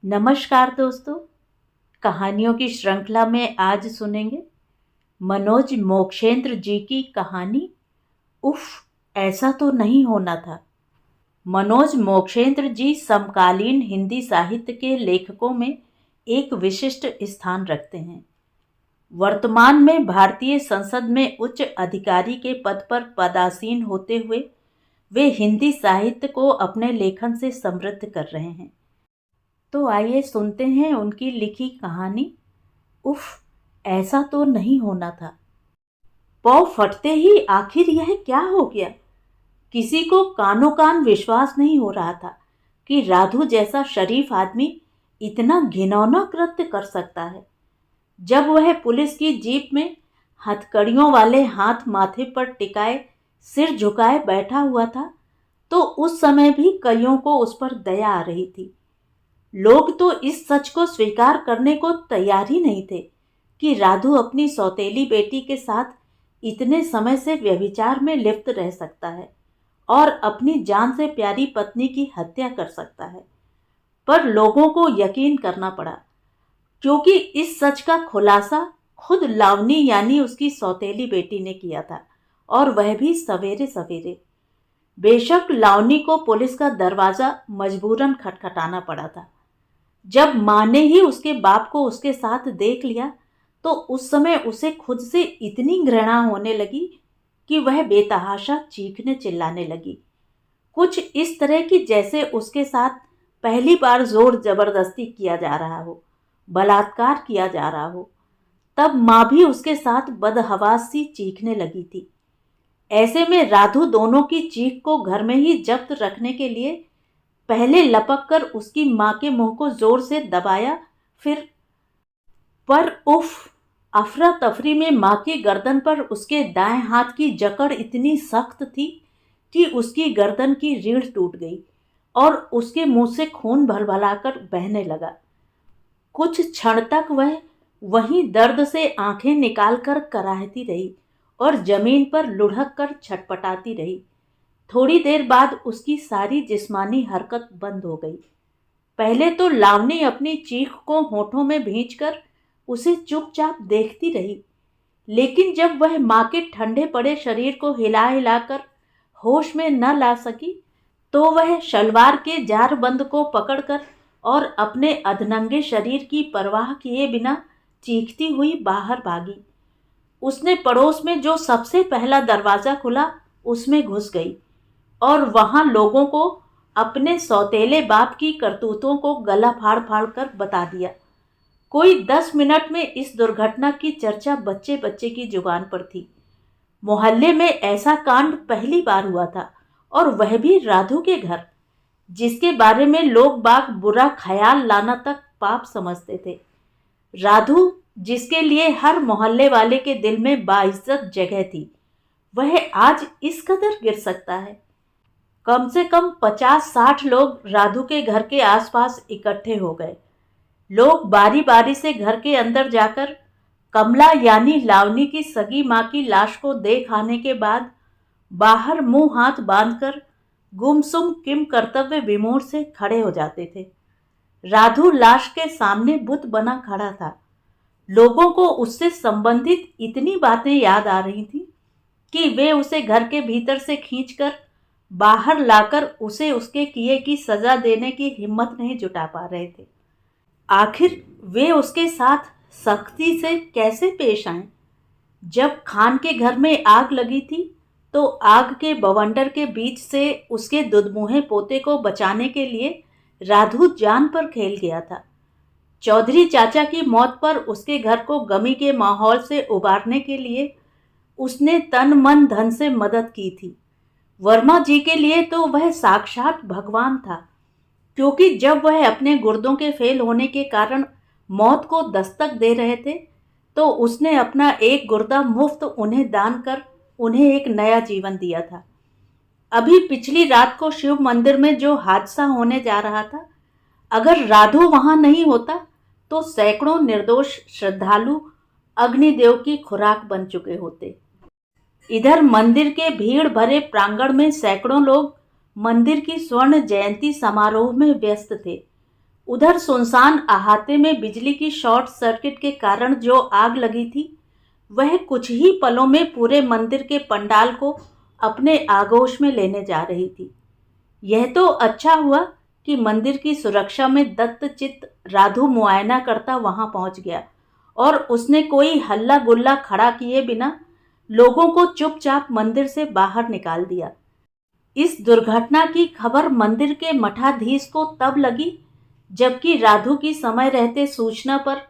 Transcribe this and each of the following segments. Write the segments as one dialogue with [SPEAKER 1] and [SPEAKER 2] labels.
[SPEAKER 1] नमस्कार दोस्तों। कहानियों की श्रृंखला में आज सुनेंगे मनोज मोक्षेंद्र जी की कहानी उफ, ऐसा तो नहीं होना था। मनोज मोक्षेंद्र जी समकालीन हिंदी साहित्य के लेखकों में एक विशिष्ट स्थान रखते हैं। वर्तमान में भारतीय संसद में उच्च अधिकारी के पद पर पदासीन होते हुए वे हिंदी साहित्य को अपने लेखन से समृद्ध कर रहे हैं। तो आइए सुनते हैं उनकी लिखी कहानी उफ, ऐसा तो नहीं होना था। पौ फटते ही आखिर यह क्या हो गया। किसी को कानो कान विश्वास नहीं हो रहा था कि राधु जैसा शरीफ आदमी इतना घिनौना कृत्य कर सकता है। जब वह पुलिस की जीप में हथकड़ियों वाले हाथ माथे पर टिकाए सिर झुकाए बैठा हुआ था तो उस समय भी कईयों को उस पर दया आ रही थी। लोग तो इस सच को स्वीकार करने को तैयार ही नहीं थे कि राधु अपनी सौतेली बेटी के साथ इतने समय से व्यभिचार में लिप्त रह सकता है और अपनी जान से प्यारी पत्नी की हत्या कर सकता है। पर लोगों को यकीन करना पड़ा क्योंकि इस सच का खुलासा खुद लावनी यानी उसकी सौतेली बेटी ने किया था, और वह भी सवेरे सवेरे। बेशक लावनी को पुलिस का दरवाजा मजबूरन खटखटाना पड़ा था। जब माँ ने ही उसके बाप को उसके साथ देख लिया तो उस समय उसे खुद से इतनी घृणा होने लगी कि वह बेतहाशा चीखने चिल्लाने लगी, कुछ इस तरह की जैसे उसके साथ पहली बार जोर जबरदस्ती किया जा रहा हो, बलात्कार किया जा रहा हो। तब माँ भी उसके साथ बदहवास सी चीखने लगी थी। ऐसे में राधु दोनों की चीख को घर में ही जब्त रखने के लिए पहले लपक कर उसकी माँ के मुंह को जोर से दबाया, फिर पर उफ, अफरा तफरी में माँ की गर्दन पर उसके दाएं हाथ की जकड़ इतनी सख्त थी कि उसकी गर्दन की रीढ़ टूट गई और उसके मुंह से खून भलभलाकर बहने लगा। कुछ क्षण तक वह वहीं दर्द से आंखें निकालकर कराहती रही और जमीन पर लुढ़क कर छटपटाती रही। थोड़ी देर बाद उसकी सारी जिस्मानी हरकत बंद हो गई। पहले तो लावनी अपनी चीख को होठों में भींचकर उसे चुपचाप देखती रही, लेकिन जब वह माँ के ठंडे पड़े शरीर को हिला हिलाकर होश में न ला सकी तो वह शलवार के जारबंद को पकड़कर और अपने अधनंगे शरीर की परवाह किए बिना चीखती हुई बाहर भागी। उसने पड़ोस में जो सबसे पहला दरवाजा खुला उसमें घुस गई और वहां लोगों को अपने सौतेले बाप की करतूतों को गला फाड़ फाड़ कर बता दिया। कोई 10 मिनट में इस दुर्घटना की चर्चा बच्चे बच्चे की जुबान पर थी। मोहल्ले में ऐसा कांड पहली बार हुआ था, और वह भी राधु के घर, जिसके बारे में लोग बाग बुरा ख्याल लाना तक पाप समझते थे। राधु, जिसके लिए हर मोहल्ले वाले के दिल में बाइज्जत जगह थी, वह आज इस कदर गिर सकता है। कम से कम 50-60 लोग राधु के घर के आसपास इकट्ठे हो गए। लोग बारी बारी से घर के अंदर जाकर कमला यानी लावनी की सगी माँ की लाश को देख आने के बाद बाहर मुंह हाथ बांधकर गुमसुम किम कर्तव्य विमूढ़ से खड़े हो जाते थे। राधु लाश के सामने बुत बना खड़ा था। लोगों को उससे संबंधित इतनी बातें याद आ रही थी कि वे उसे घर के भीतर से खींचकर बाहर लाकर उसे उसके किए की सजा देने की हिम्मत नहीं जुटा पा रहे थे। आखिर वे उसके साथ सख्ती से कैसे पेश आए। जब खान के घर में आग लगी थी तो आग के बवंडर के बीच से उसके दुधमुहे पोते को बचाने के लिए राधु जान पर खेल गया था। चौधरी चाचा की मौत पर उसके घर को गमी के माहौल से उबारने के लिए उसने तन मन धन से मदद की थी। वर्मा जी के लिए तो वह साक्षात भगवान था, क्योंकि जब वह अपने गुर्दों के फेल होने के कारण मौत को दस्तक दे रहे थे तो उसने अपना एक गुर्दा मुफ्त उन्हें दान कर उन्हें एक नया जीवन दिया था। अभी पिछली रात को शिव मंदिर में जो हादसा होने जा रहा था, अगर राधु वहां नहीं होता तो सैकड़ों निर्दोष श्रद्धालु अग्निदेव की खुराक बन चुके होते। इधर मंदिर के भीड़ भरे प्रांगण में सैकड़ों लोग मंदिर की स्वर्ण जयंती समारोह में व्यस्त थे। उधर सुनसान अहाते में बिजली की शॉर्ट सर्किट के कारण जो आग लगी थी, वह कुछ ही पलों में पूरे मंदिर के पंडाल को अपने आगोश में लेने जा रही थी। यह तो अच्छा हुआ कि मंदिर की सुरक्षा में दत्तचित्त राधु मुआयना करता वहां पहुंच गया और उसने कोई हल्ला गुल्ला खड़ा किए बिना लोगों को चुपचाप मंदिर से बाहर निकाल दिया। इस दुर्घटना की खबर मंदिर के मठाधीश को तब लगी जबकि राधु की समय रहते सूचना पर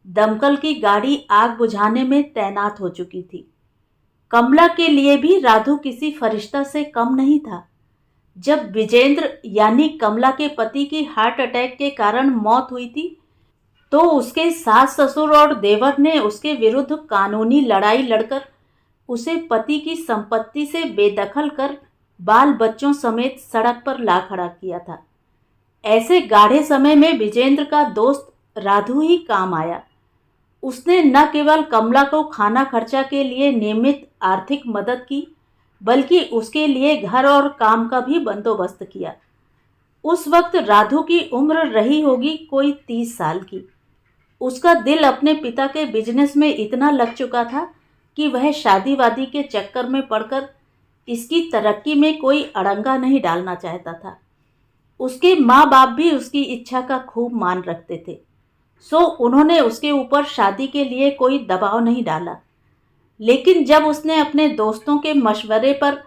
[SPEAKER 1] दमकल की गाड़ी आग बुझाने में तैनात हो चुकी थी। कमला के लिए भी राधु किसी फरिश्ता से कम नहीं था। जब विजेंद्र यानी कमला के पति की हार्ट अटैक के कारण मौत हुई थी, तो उसके सास ससुर और देवर ने उसके विरुद्ध कानूनी लड़ाई लड़कर उसे पति की संपत्ति से बेदखल कर बाल बच्चों समेत सड़क पर ला खड़ा किया था। ऐसे गाढ़े समय में विजेंद्र का दोस्त राधु ही काम आया। उसने न केवल कमला को खाना खर्चा के लिए नियमित आर्थिक मदद की, बल्कि उसके लिए घर और काम का भी बंदोबस्त किया। उस वक्त राधु की उम्र रही होगी कोई 30 साल की। उसका दिल अपने पिता के बिजनेस में इतना लग चुका था कि वह शादी वादी के चक्कर में पड़कर इसकी तरक्की में कोई अड़ंगा नहीं डालना चाहता था। उसके माँ बाप भी उसकी इच्छा का खूब मान रखते थे, सो उन्होंने उसके ऊपर शादी के लिए कोई दबाव नहीं डाला। लेकिन जब उसने अपने दोस्तों के मशवरे पर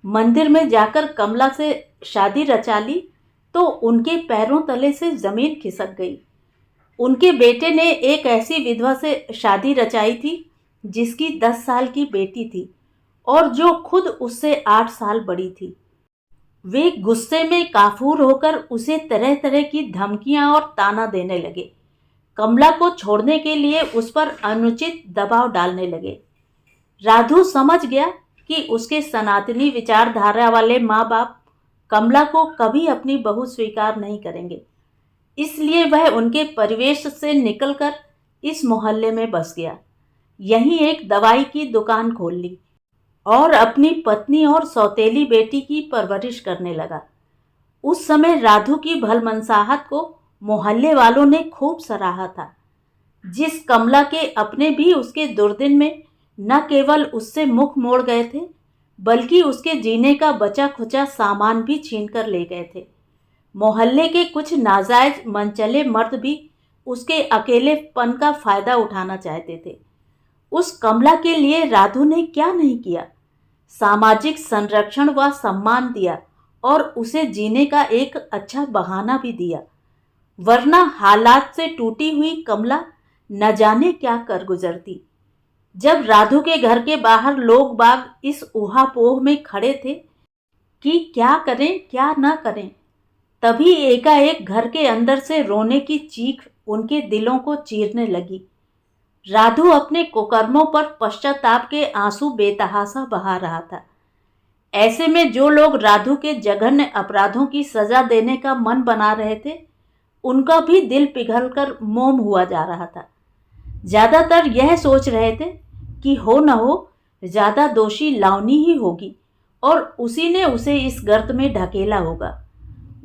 [SPEAKER 1] मंदिर में जाकर कमला से शादी रचा ली, तो उनके पैरों तले से जमीन खिसक गई। उनके बेटे ने एक ऐसी विधवा से शादी रचाई थी जिसकी 10 साल की बेटी थी और जो खुद उससे 8 साल बड़ी थी। वे गुस्से में काफूर होकर उसे तरह तरह की धमकियां और ताना देने लगे। कमला को छोड़ने के लिए उस पर अनुचित दबाव डालने लगे। राधु समझ गया कि उसके सनातनी विचारधारा वाले माँ बाप कमला को कभी अपनी बहू स्वीकार नहीं करेंगे। इसलिए वह उनके परिवेश से निकलकर इस मोहल्ले में बस गया। यहीं एक दवाई की दुकान खोल ली और अपनी पत्नी और सौतेली बेटी की परवरिश करने लगा। उस समय राधु की भलमनसाहत को मोहल्ले वालों ने खूब सराहा था। जिस कमला के अपने भी उसके दुर्दिन में न केवल उससे मुख मोड़ गए थे, बल्कि उसके जीने का बचा खुचा सामान भी छीन कर ले गए थे। मोहल्ले के कुछ नाजायज मनचले मर्द भी उसके अकेलेपन का फायदा उठाना चाहते थे। उस कमला के लिए राधु ने क्या नहीं किया। सामाजिक संरक्षण व सम्मान दिया और उसे जीने का एक अच्छा बहाना भी दिया, वरना हालात से टूटी हुई कमला न जाने क्या कर गुजरती। जब राधु के घर के बाहर लोग बाग इस ऊहापोह में खड़े थे कि क्या करें क्या न करें, तभी एकाएक घर के अंदर से रोने की चीख उनके दिलों को चीरने लगी। राधु अपने कुकर्मों पर पश्चाताप के आंसू बेतहासा बहा रहा था। ऐसे में जो लोग राधु के जघन्य अपराधों की सजा देने का मन बना रहे थे, उनका भी दिल पिघलकर मोम हुआ जा रहा था। ज्यादातर यह सोच रहे थे कि हो न हो ज्यादा दोषी लावनी ही होगी और उसी ने उसे इस गर्त में ढकेला होगा।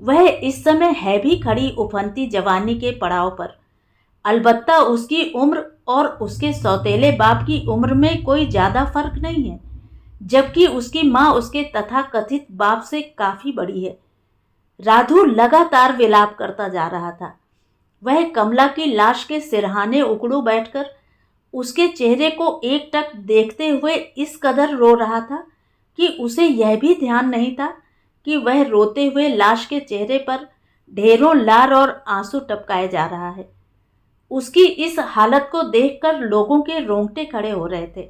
[SPEAKER 1] वह इस समय है भी खड़ी उफनती जवानी के पड़ाव पर। अलबत्ता उसकी उम्र और उसके सौतेले बाप की उम्र में कोई ज्यादा फर्क नहीं है, जबकि उसकी माँ उसके तथाकथित बाप से काफी बड़ी है। राधु लगातार विलाप करता जा रहा था। वह कमला की लाश के सिरहाने उकड़ू बैठकर उसके चेहरे को एकटक देखते हुए इस कदर रो रहा था कि उसे यह भी ध्यान नहीं था कि वह रोते हुए लाश के चेहरे पर ढेरों लार और आंसू टपकाए जा रहा है। उसकी इस हालत को देखकर लोगों के रोंगटे खड़े हो रहे थे।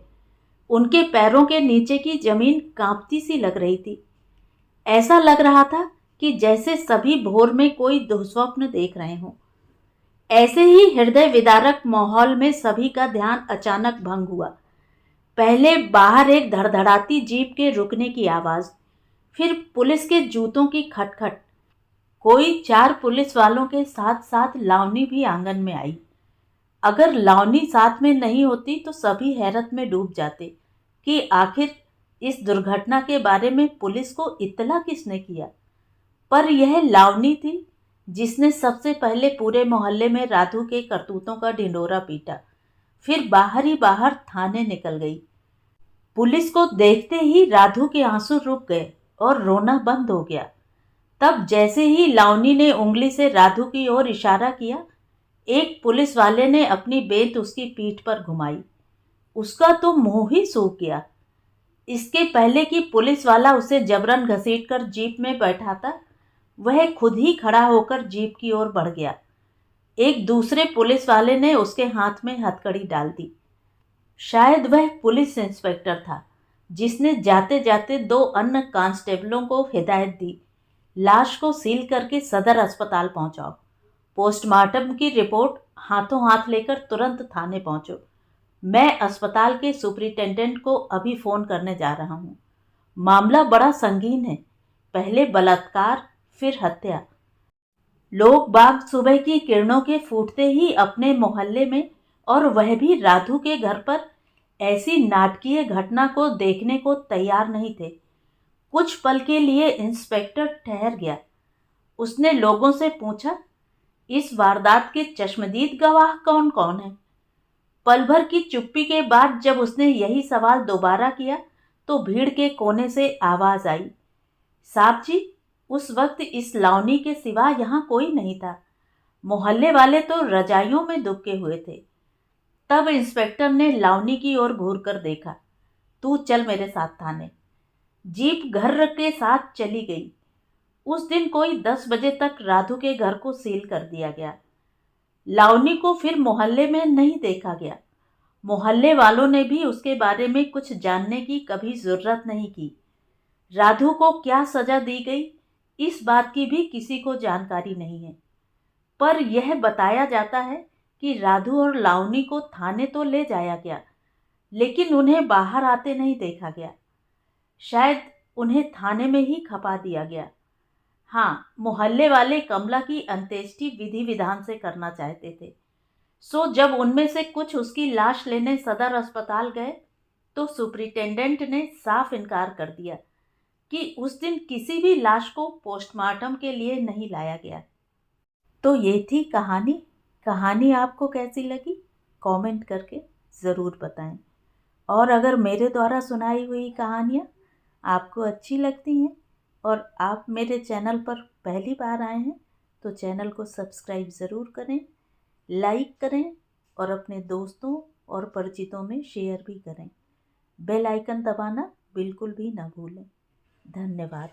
[SPEAKER 1] उनके पैरों के नीचे की जमीन कांपती सी लग रही थी। ऐसा लग रहा था कि जैसे सभी भोर में कोई दुःस्वप्न देख रहे हों। ऐसे ही हृदय विदारक माहौल में सभी का ध्यान अचानक भंग हुआ। पहले बाहर एक धड़धड़ाती जीप के रुकने की आवाज, फिर पुलिस के जूतों की खटखट। कोई 4 पुलिस वालों के साथ साथ लावनी भी आंगन में आई। अगर लावनी साथ में नहीं होती तो सभी हैरत में डूब जाते कि आखिर इस दुर्घटना के बारे में पुलिस को इत्तला किसने किया। पर यह लावनी थी जिसने सबसे पहले पूरे मोहल्ले में राधु के करतूतों का ढिंढोरा पीटा। फिर बाहर ही बाहर थाने निकल गई। पुलिस को देखते ही राधु के आंसू रुक गए और रोना बंद हो गया। तब जैसे ही लावनी ने उंगली से राधु की ओर इशारा किया, एक पुलिस वाले ने अपनी बेत उसकी पीठ पर घुमाई। उसका तो मुंह ही सूख गया। इसके पहले कि पुलिस वाला उसे जबरन घसीटकर जीप में बैठाता, वह खुद ही खड़ा होकर जीप की ओर बढ़ गया। एक दूसरे पुलिस वाले ने उसके हाथ में हथकड़ी डाल दी। शायद वह पुलिस इंस्पेक्टर था, जिसने जाते जाते 2 अन्य कांस्टेबलों को हिदायत दी, लाश को सील करके सदर अस्पताल पहुंचाओ। पोस्टमार्टम की रिपोर्ट हाथों हाथ लेकर तुरंत थाने पहुंचो। मैं अस्पताल के सुपरिटेंडेंट को अभी फ़ोन करने जा रहा हूँ। मामला बड़ा संगीन है, पहले बलात्कार फिर हत्या। लोग बाग सुबह की किरणों के फूटते ही अपने मोहल्ले में, और वह भी राधु के घर पर, ऐसी नाटकीय घटना को देखने को तैयार नहीं थे। कुछ पल के लिए इंस्पेक्टर ठहर गया। उसने लोगों से पूछा, इस वारदात के चश्मदीद गवाह कौन कौन है? पल भर की चुप्पी के बाद जब उसने यही सवाल दोबारा किया तो भीड़ के कोने से आवाज आई, साहब जी, उस वक्त इस लावनी के सिवा यहाँ कोई नहीं था। मोहल्ले वाले तो रजाइयों में दुबके हुए थे। तब इंस्पेक्टर ने लावनी की ओर घूर कर देखा। तू चल मेरे साथ थाने। जीप घर के साथ चली गई। उस दिन कोई 10 बजे तक राधु के घर को सील कर दिया गया। लावनी को फिर मोहल्ले में नहीं देखा गया। मोहल्ले वालों ने भी उसके बारे में कुछ जानने की कभी जरूरत नहीं की। राधु को क्या सजा दी गई, इस बात की भी किसी को जानकारी नहीं है। पर यह बताया जाता है कि राधु और लावनी को थाने तो ले जाया गया, लेकिन उन्हें बाहर आते नहीं देखा गया। शायद उन्हें थाने में ही खपा दिया गया। हाँ, मोहल्ले वाले कमला की अंत्येष्टि विधि विधान से करना चाहते थे। सो जब उनमें से कुछ उसकी लाश लेने सदर अस्पताल गए तो सुपरिटेंडेंट ने साफ इनकार कर दिया कि उस दिन किसी भी लाश को पोस्टमार्टम के लिए नहीं लाया गया। तो ये थी कहानी। कहानी आपको कैसी लगी कमेंट करके ज़रूर बताएं। और अगर मेरे द्वारा सुनाई हुई कहानियाँ आपको अच्छी लगती हैं और आप मेरे चैनल पर पहली बार आए हैं तो चैनल को सब्सक्राइब ज़रूर करें, लाइक करें और अपने दोस्तों और परिचितों में शेयर भी करें। बेल आइकन दबाना बिल्कुल भी ना भूलें। धन्यवाद।